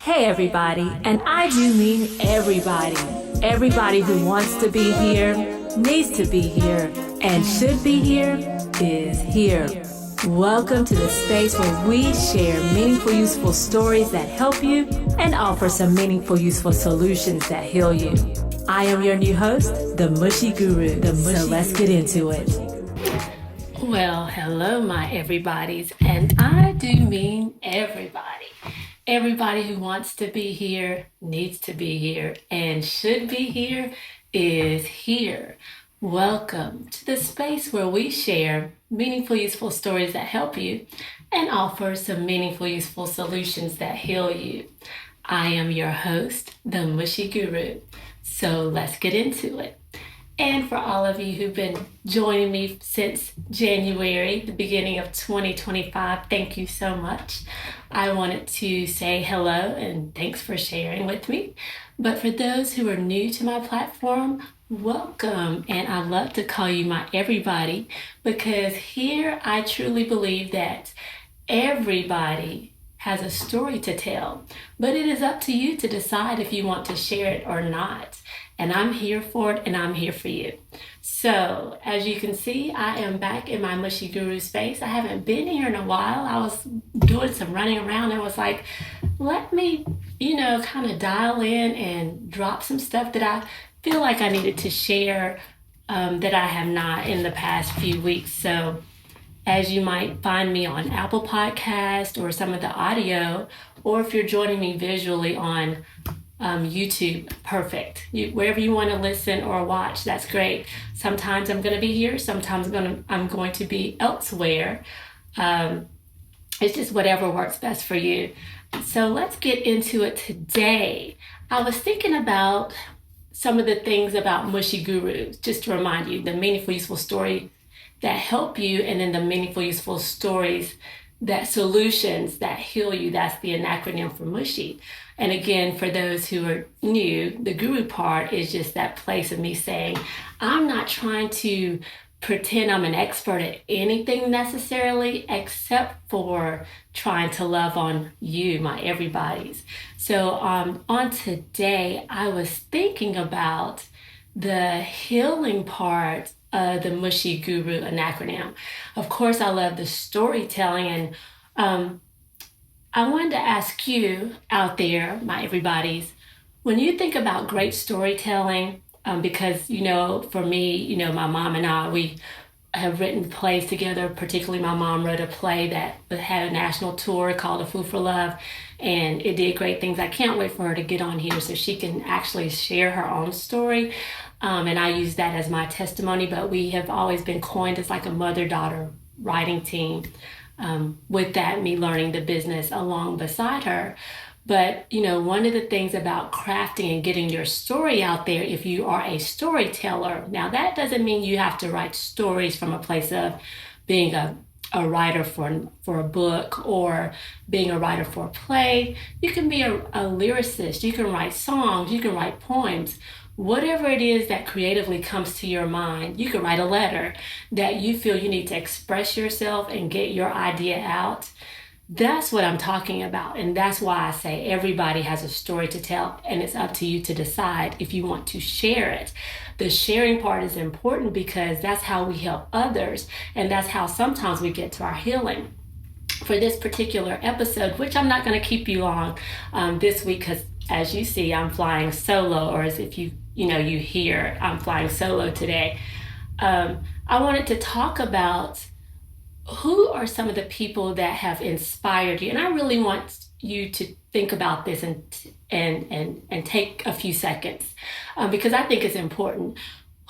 Hey everybody, and I do mean everybody. Everybody who wants to be here, needs to be here, and should be here is here. Welcome to the space where we share meaningful, useful stories that help you and offer some meaningful, useful solutions that heal you. I am your new host, the Mushy Guru. So let's get into it. Well, hello, my everybody's, and I do mean everybody. Everybody who wants to be here, needs to be here, and should be here is here. Welcome to the space where we share meaningful, useful stories that help you and offer some meaningful, useful solutions that heal you. I am your host, the Mushy Guru. So let's get into it. And for all of you who've been joining me since January, the beginning of 2025, thank you so much. I wanted to say hello and thanks for sharing with me. But for those who are new to my platform, welcome. And I love to call you my everybody because here I truly believe that everybody has a story to tell, but it is up to you to decide if you want to share it or not. And I'm here for it, and I'm here for you. So, as you can see, I am back in my Mushy Guru space. I haven't been here in a while. I was doing some running around and was like, let me, kind of dial in and drop some stuff that I feel like I needed to share that I have not in the past few weeks. So, as you might find me on Apple Podcast or some of the audio, or if you're joining me visually on YouTube, perfect. Wherever you want to listen or watch, that's great. Sometimes I'm going to be here. Sometimes I'm going to be elsewhere. It's just whatever works best for you. So let's get into it today. I was thinking about some of the things about Mushy Gurus, just to remind you, the meaningful, useful story that help you, and then the meaningful, useful stories solutions that heal you. That's the acronym for Mushy. And again, for those who are new, the guru part is just that place of me saying, I'm not trying to pretend I'm an expert at anything necessarily, except for trying to love on you, my everybody's. So on today, I was thinking about the healing part of the Mushy Guru acronym. Of course, I love the storytelling, and I wanted to ask you out there, my everybody's, when you think about great storytelling, because, for me, my mom and I, we have written plays together. Particularly my mom wrote a play that had a national tour called A Fool for Love, and it did great things. I can't wait for her to get on here so she can actually share her own story. And I use that as my testimony, but we have always been coined as like a mother-daughter writing team. With that, me learning the business along beside her. But, one of the things about crafting and getting your story out there, if you are a storyteller, now that doesn't mean you have to write stories from a place of being a writer for a book or being a writer for a play. You can be a lyricist. You can write songs. You can write poems. Whatever it is that creatively comes to your mind, you can write a letter that you feel you need to express yourself and get your idea out. That's what I'm talking about. And that's why I say everybody has a story to tell, and it's up to you to decide if you want to share it. The sharing part is important because that's how we help others, and that's how sometimes we get to our healing. For this particular episode, which I'm not going to keep you long this week, because as you see, I'm flying solo, or as if you hear, I'm flying solo today. I wanted to talk about who are some of the people that have inspired you. And I really want you to think about this and take a few seconds because I think it's important.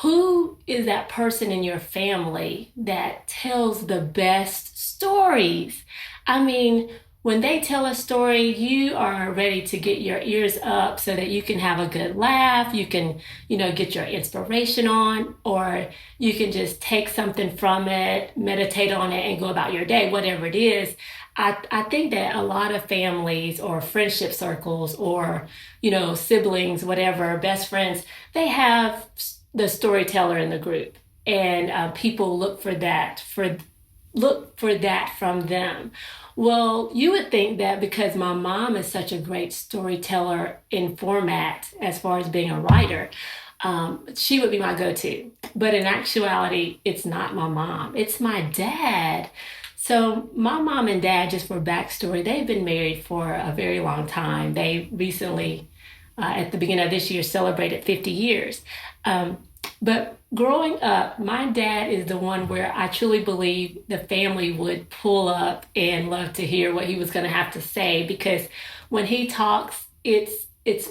Who is that person in your family that tells the best stories? I mean, when they tell a story, you are ready to get your ears up so that you can have a good laugh. You can, get your inspiration on, or you can just take something from it, meditate on it, and go about your day, whatever it is. I think that a lot of families or friendship circles or, siblings, whatever, best friends, they have the storyteller in the group. And people look for that, for look for that from them. Well, you would think that because my mom is such a great storyteller in format as far as being a writer, she would be my go-to. But in actuality, it's not my mom, it's my dad. So my mom and dad, just for backstory, they've been married for a very long time. They recently, at the beginning of this year, celebrated 50 years. Um, but growing up, my dad is the one where I truly believe the family would pull up and love to hear what he was going to have to say, because when he talks, it's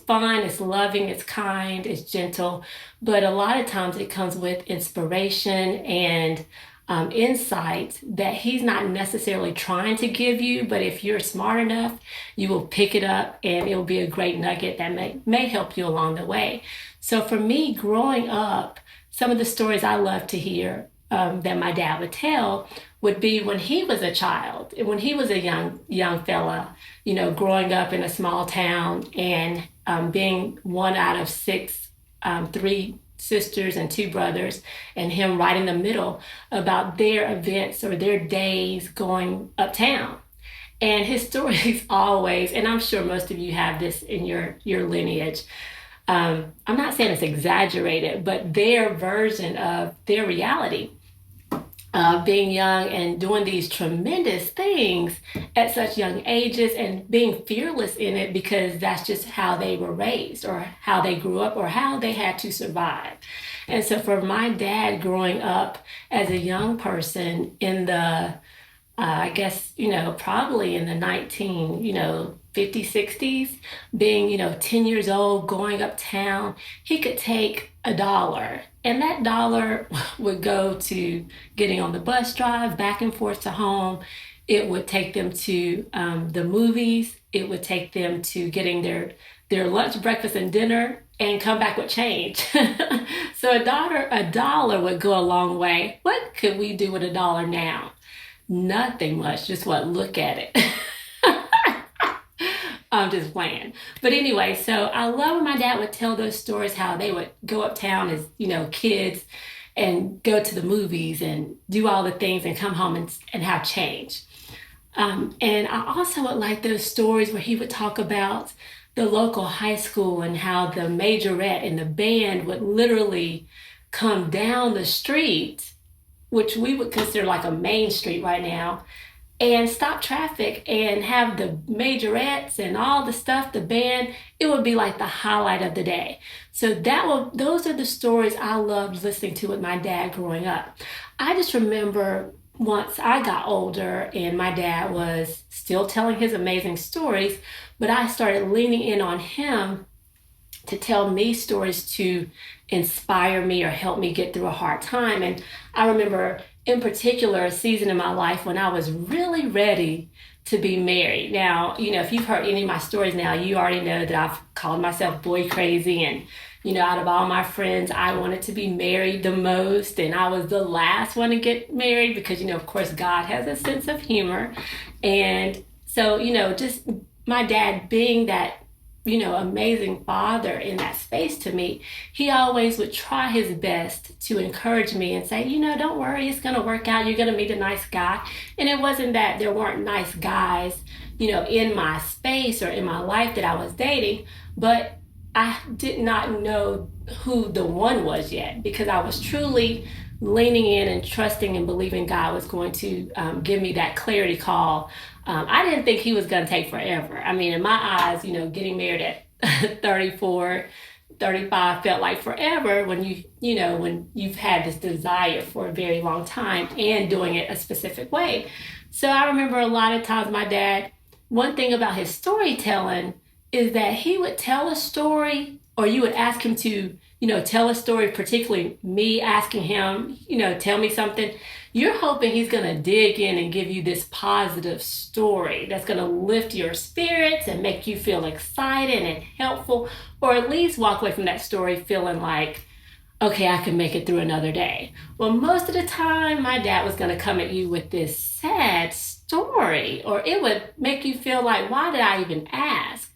fun, it's loving, it's kind, it's gentle, but a lot of times it comes with inspiration and insight that he's not necessarily trying to give you, but if you're smart enough, you will pick it up and it will be a great nugget that may help you along the way. So for me, growing up, some of the stories I love to hear that my dad would tell would be when he was a child, when he was a young fella, growing up in a small town and being one out of six, three sisters and two brothers, and him right in the middle about their events or their days going uptown. And his stories always, and I'm sure most of you have this in your lineage. I'm not saying it's exaggerated, but their version of their reality, being young and doing these tremendous things at such young ages and being fearless in it because that's just how they were raised or how they grew up or how they had to survive. And so for my dad growing up as a young person in the I guess, probably in the 50s, 60s, being, 10 years old, going uptown, he could take $1. And that dollar would go to getting on the bus drive back and forth to home. It would take them to the movies. It would take them to getting their lunch, breakfast, and dinner and come back with change. So a dollar would go a long way. What could we do with $1 now? Nothing much, just what, look at it. I'm just playing. But anyway, so I love when my dad would tell those stories, how they would go uptown as, kids and go to the movies and do all the things and come home and have change. And I also would like those stories where he would talk about the local high school and how the majorette and the band would literally come down the street, which we would consider like a main street right now, and stop traffic and have the majorettes and all the stuff, the band. It would be like the highlight of the day. So those are the stories I loved listening to with my dad growing up. I just remember once I got older and my dad was still telling his amazing stories, but I started leaning in on him to tell me stories to inspire me or help me get through a hard time. And I remember in particular a season in my life when I was really ready to be married. Now, if you've heard any of my stories now, you already know that I've called myself boy crazy. And, out of all my friends, I wanted to be married the most. And I was the last one to get married because, of course, God has a sense of humor. And so, just my dad being that amazing father in that space to me, he always would try his best to encourage me and say, don't worry, it's going to work out. You're going to meet a nice guy. And it wasn't that there weren't nice guys, in my space or in my life that I was dating, but I did not know who the one was yet because I was truly leaning in and trusting and believing God was going to give me that clarity call. I didn't think he was going to take forever. I mean, in my eyes, getting married at 34, 35 felt like forever when when you've had this desire for a very long time and doing it a specific way. So I remember a lot of times my dad, one thing about his storytelling is that he would tell a story or you would ask him to tell a story, particularly me asking him, tell me something. You're hoping he's going to dig in and give you this positive story that's going to lift your spirits and make you feel excited and helpful, or at least walk away from that story feeling like, okay, I can make it through another day. Well, most of the time, my dad was going to come at you with this sad story, or it would make you feel like, why did I even ask?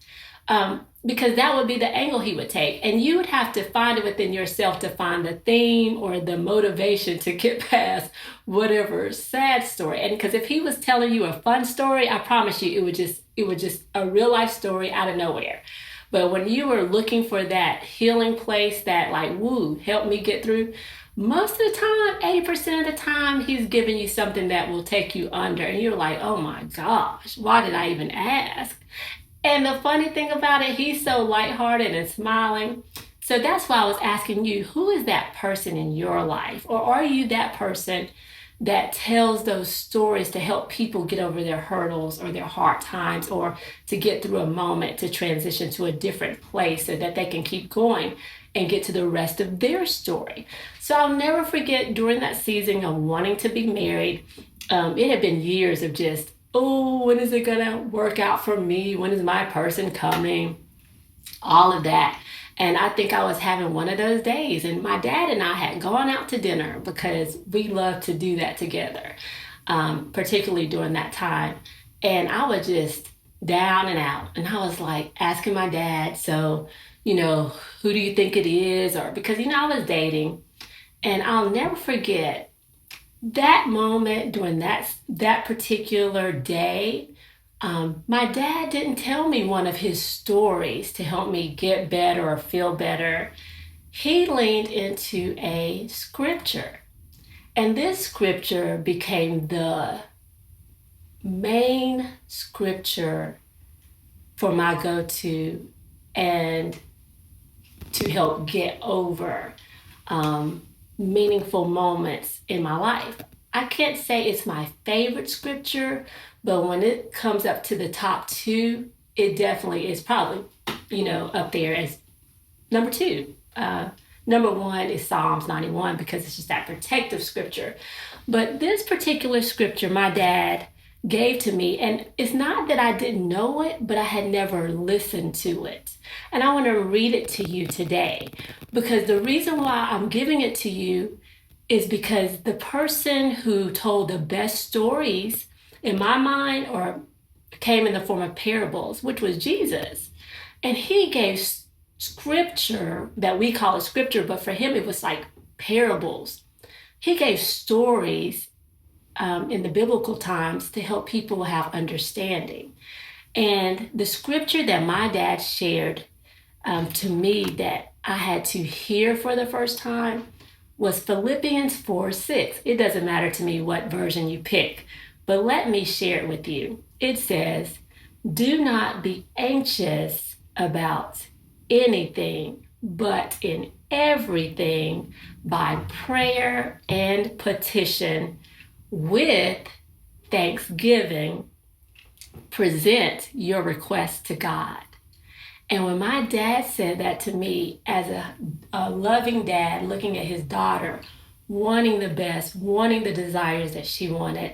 Because that would be the angle he would take. And you would have to find it within yourself to find the theme or the motivation to get past whatever sad story. And because if he was telling you a fun story, I promise you it would just a real life story out of nowhere. But when you were looking for that healing place that like, woo, help me get through, most of the time, 80% of the time, he's giving you something that will take you under. And you're like, oh my gosh, why did I even ask? And the funny thing about it, he's so lighthearted and smiling. So that's why I was asking you, who is that person in your life? Or are you that person that tells those stories to help people get over their hurdles or their hard times or to get through a moment to transition to a different place so that they can keep going and get to the rest of their story? So I'll never forget during that season of wanting to be married, it had been years of just, oh, when is it gonna work out for me? When is my person coming? All of that. And I think I was having one of those days. And my dad and I had gone out to dinner because we love to do that together, particularly during that time. And I was just down and out. And I was like asking my dad, so, who do you think it is? Or because, I was dating. And I'll never forget that moment during that particular day. My dad didn't tell me one of his stories to help me get better or feel better. He leaned into a scripture. And this scripture became the main scripture for my go-to and to help get over meaningful moments in my life. I can't say it's my favorite scripture, but when it comes up to the top two, it definitely is probably, up there as number two. Number one is Psalms 91 because it's just that protective scripture. But this particular scripture my dad gave to me, and it's not that I didn't know it, but I had never listened to it. And I want to read it to you today because the reason why I'm giving it to you is because the person who told the best stories in my mind or came in the form of parables, which was Jesus. And he gave scripture that we call a scripture, but for him it was like parables. He gave stories in the biblical times to help people have understanding. And the scripture that my dad shared to me that I had to hear for the first time was Philippians 4:6. It doesn't matter to me what version you pick, but let me share it with you. It says, do not be anxious about anything, but in everything by prayer and petition with thanksgiving, present your requests to God. And when my dad said that to me as a loving dad looking at his daughter, wanting the best, wanting the desires that she wanted,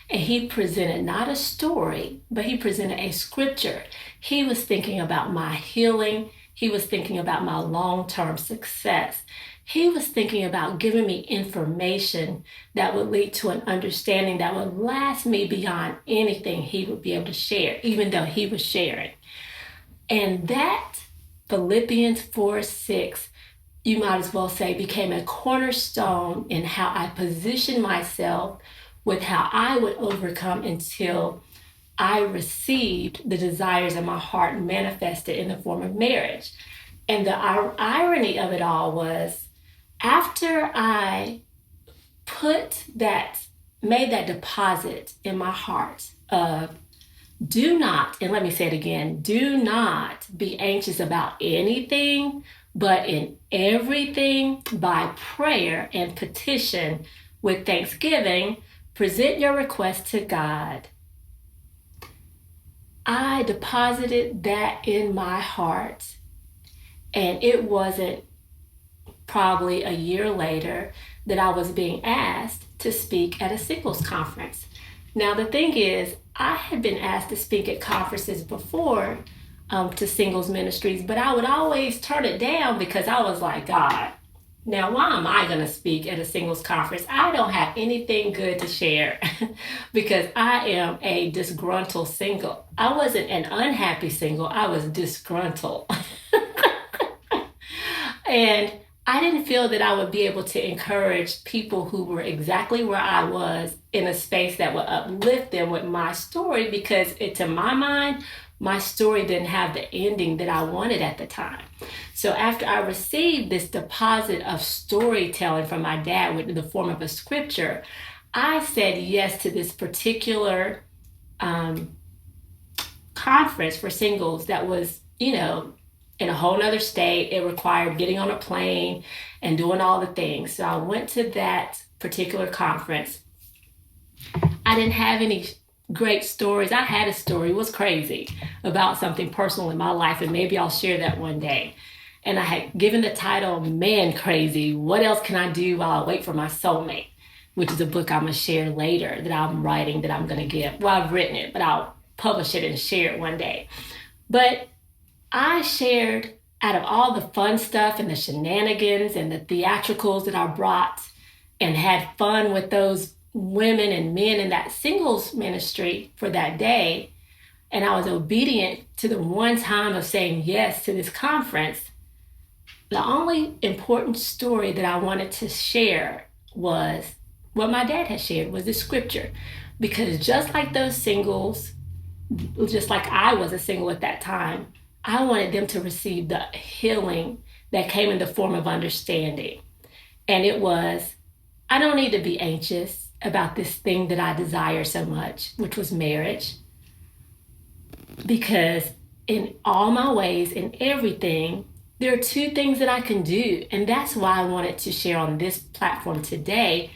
and he presented not a story, but he presented a scripture. He was thinking about my healing. He was thinking about my long-term success. He was thinking about giving me information that would lead to an understanding that would last me beyond anything he would be able to share, even though he was sharing. And that Philippians 4:6, you might as well say, became a cornerstone in how I positioned myself with how I would overcome until I received the desires of my heart manifested in the form of marriage. And the irony of it all was after I made that deposit in my heart of do not, and let me say it again, do not be anxious about anything, but in everything by prayer and petition with thanksgiving, present your request to God. I deposited that in my heart, and it wasn't probably a year later that I was being asked to speak at a singles conference. Now, the thing is, I had been asked to speak at conferences before to singles ministries, but I would always turn it down because I was like, God, Now, why am I going to speak at a singles conference? I don't have anything good to share because I am a disgruntled single. I wasn't an unhappy single, I was disgruntled. And I didn't feel that I would be able to encourage people who were exactly where I was in a space that would uplift them with my story because to my mind, my story didn't have the ending that I wanted at the time. So after I received this deposit of storytelling from my dad in the form of a scripture, I said yes to this particular conference for singles that was, in a whole nother state. It required getting on a plane and doing all the things. So I went to that particular conference. I didn't have any great stories. I had a story, it was crazy, about something personal in my life, and maybe I'll share that one day. And I had given the title Man Crazy, What Else Can I Do While I Wait for My Soulmate? Which is a book I'm going to share later that I'm writing that I'm going to give. Well, I've written it, but I'll publish it and share it one day. But I shared out of all the fun stuff and the shenanigans and the theatricals that I brought and had fun with those women and men in that singles ministry for that day, and I was obedient to the one time of saying yes to this conference, the only important story that I wanted to share was what my dad had shared, was the scripture. Because just like those singles, just like I was a single at that time, I wanted them to receive the healing that came in the form of understanding. And it was, I don't need to be anxious about this thing that I desire so much, which was marriage. Because in all my ways, in everything, there are two things that I can do. And that's why I wanted to share on this platform today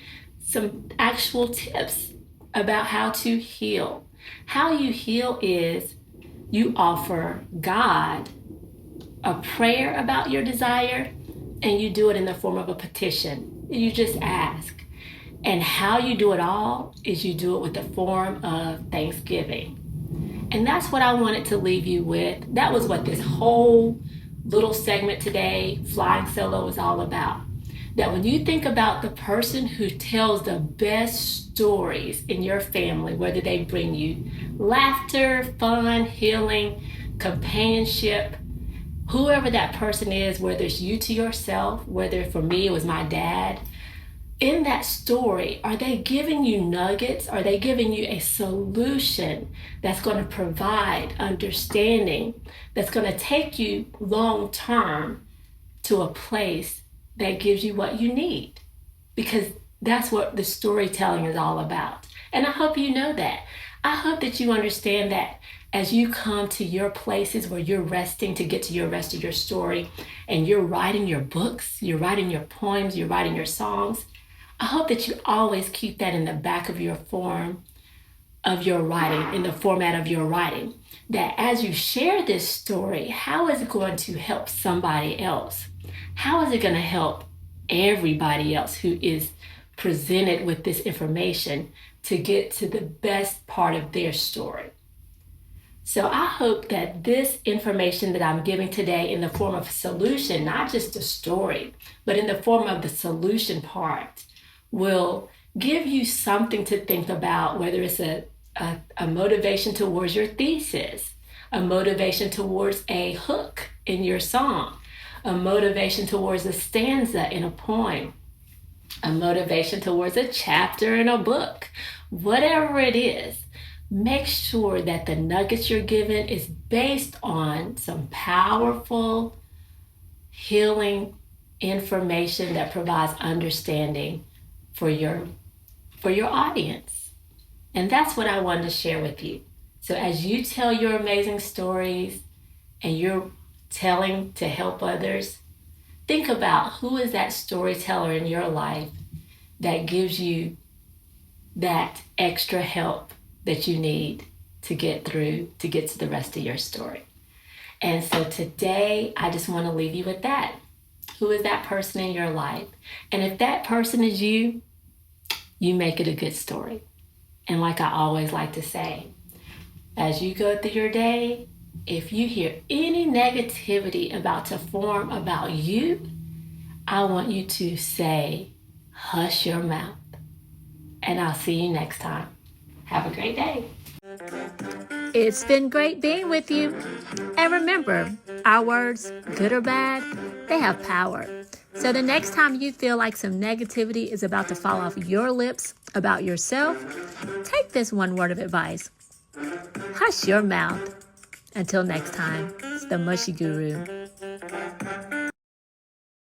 some actual tips about how to heal. How you heal is you offer God a prayer about your desire, and you do it in the form of a petition. You just ask. And how you do it all is you do it with the form of thanksgiving. And that's what I wanted to leave you with. That was what this whole little segment today, Flying Solo, is all about. That when you think about the person who tells the best stories in your family, whether they bring you laughter, fun, healing, companionship, whoever that person is, whether it's you to yourself, whether for me it was my dad, in that story, are they giving you nuggets? Are they giving you a solution that's going to provide understanding, that's going to take you long term to a place that gives you what you need? Because that's what the storytelling is all about. And I hope you know that. I hope that you understand that as you come to your places where you're resting to get to your rest of your story, and you're writing your books, you're writing your poems, you're writing your songs, I hope that you always keep that in the back of your form of your writing, in the format of your writing, that as you share this story, how is it going to help somebody else? How is it going to help everybody else who is presented with this information to get to the best part of their story? So I hope that this information that I'm giving today in the form of a solution, not just a story, but in the form of the solution part, will give you something to think about, whether it's a motivation towards your thesis, a motivation towards a hook in your song, a motivation towards a stanza in a poem, a motivation towards a chapter in a book. Whatever it is, make sure that the nuggets you're given is based on some powerful, healing information that provides understanding for your audience. And that's what I wanted to share with you. So as you tell your amazing stories and you're telling to help others, think about who is that storyteller in your life that gives you that extra help that you need to get through, to get to the rest of your story. And so today, I just want to leave you with that. Who is that person in your life? And if that person is you, you make it a good story. And like I always like to say, as you go through your day, if you hear any negativity about to form about you, I want you to say, hush your mouth. And I'll see you next time. Have a great day. It's been great being with you. And remember, our words, good or bad, they have power. So the next time you feel like some negativity is about to fall off your lips about yourself, take this one word of advice. Hush your mouth. Until next time, it's the Mushy Guru.